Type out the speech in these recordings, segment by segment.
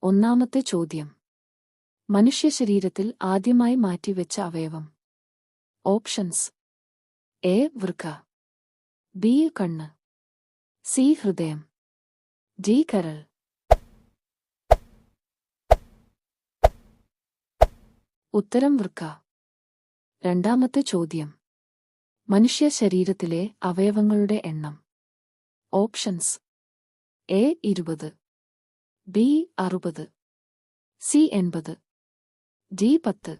ഒന്നാമത്തെ ചോദ്യം. മനുഷ്യശരീരത്തിൽ ആദ്യമായി മാറ്റിവെച്ച അവയവം. Options: A. വൃക്ക, ബി. കണ്ണ്, സി. ഹൃദയം, ഡി. കരൾ. ഉത്തരം വൃക്ക. രണ്ടാമത്തെ ചോദ്യം. മനുഷ്യ ശരീരത്തിലെ അവയവങ്ങളുടെ എണ്ണം. Options: A. 20, B. 60, C. 80, D. 10.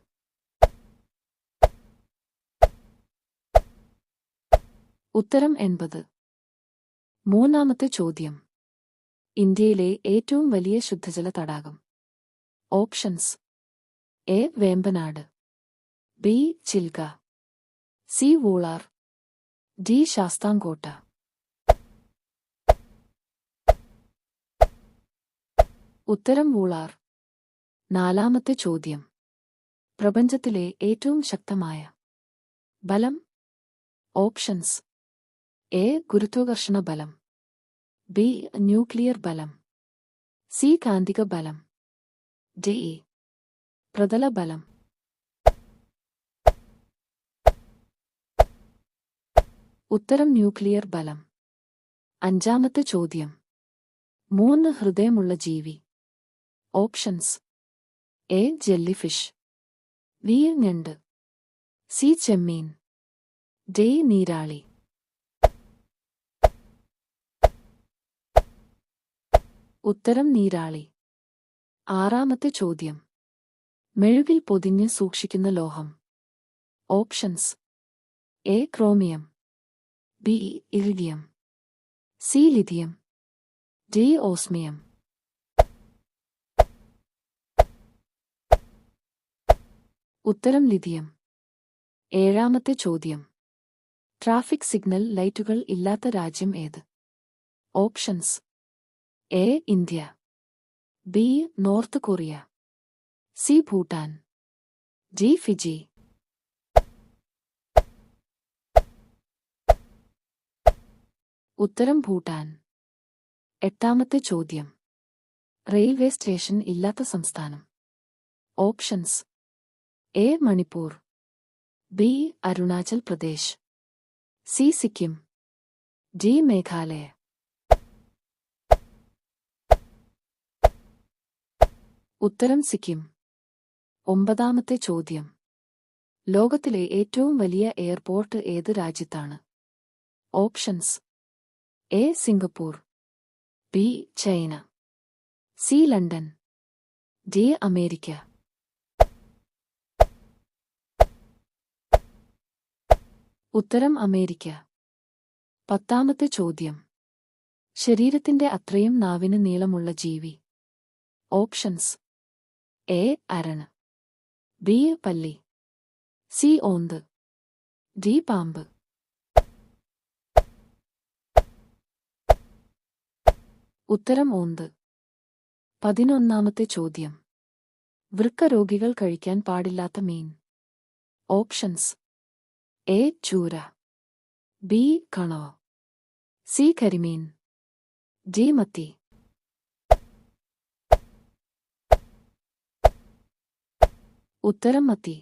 ഉത്തരം 80. മൂന്നാമത്തെ ചോദ്യം. ഇന്ത്യയിലെ ഏറ്റവും വലിയ ശുദ്ധജല തടാകം. Options: A. Vembanad, B. Chilika, C. Wular, D. Sasthamkotta. ഉത്തരം വൂളാർ. നാലാമത്തെ ചോദ്യം. പ്രപഞ്ചത്തിലെ ഏറ്റവും ശക്തമായ ബലം. Options: A. ഗുരുത്വാകർഷണ ബലം, ബി. ന്യൂക്ലിയർ ബലം, സി. കാന്തിക ബലം, ഡി. പ്രതല ബലം. ഉത്തരം ന്യൂക്ലിയർ ബലം. അഞ്ചാമത്തെ ചോദ്യം. 3 ഹൃദയമുള്ള ജീവി. Options: A. Jellyfish, B. ഞണ്ട്, സി. ചെമ്മീൻ, ഡി. നീരാളി. ഉത്തരം നീരാളി. ആറാമത്തെ ചോദ്യം. മെഴുകിൽ പൊതിഞ്ഞ് സൂക്ഷിക്കുന്ന ലോഹം. Options: A. Chromium, B. Iridium, C. Lithium, D. Osmium. ഉത്തരം ലിഥിയം. ഏഴാമത്തെ ചോദ്യം. ട്രാഫിക് സിഗ്നൽ ലൈറ്റുകൾ ഇല്ലാത്ത രാജ്യം ഏത്? Options: A. India, B. North Korea, C. Bhutan, D. Fiji. ഉത്തരം ഭൂട്ടാൻ. എട്ടാമത്തെ ചോദ്യം. റെയിൽവേ സ്റ്റേഷൻ ഇല്ലാത്ത സംസ്ഥാനം. Options: A. Manipur, B. Arunachal Pradesh, C. Sikkim, D. Meghalaya. ഉത്തരം സിക്കിം. ഒമ്പതാമത്തെ ചോദ്യം. ലോകത്തിലെ ഏറ്റവും വലിയ എയർപോർട്ട് ഏത് രാജ്യത്താണ്? Options: A. Singapore, B. China, C. London, D. America. ഉത്തരം അമേരിക്ക. പത്താമത്തെ ചോദ്യം. ശരീരത്തിന്റെ അത്രയും നാവിന് നീളമുള്ള ജീവി. Options: A. അരണ, ബി. പല്ലി, സി. ഓന്ത്, ഡി. പാമ്പ്. ഉത്തരം ഓന്ത്. 11ാമത്തെ ചോദ്യം. വൃക്ക രോഗികൾ കഴിക്കാൻ പാടില്ലാത്ത മീൻ. Options: A. ചൂര, ബി. കണവ, സി. കരിമീൻ, ഡി. മത്തി. ഉത്തരം മത്തി.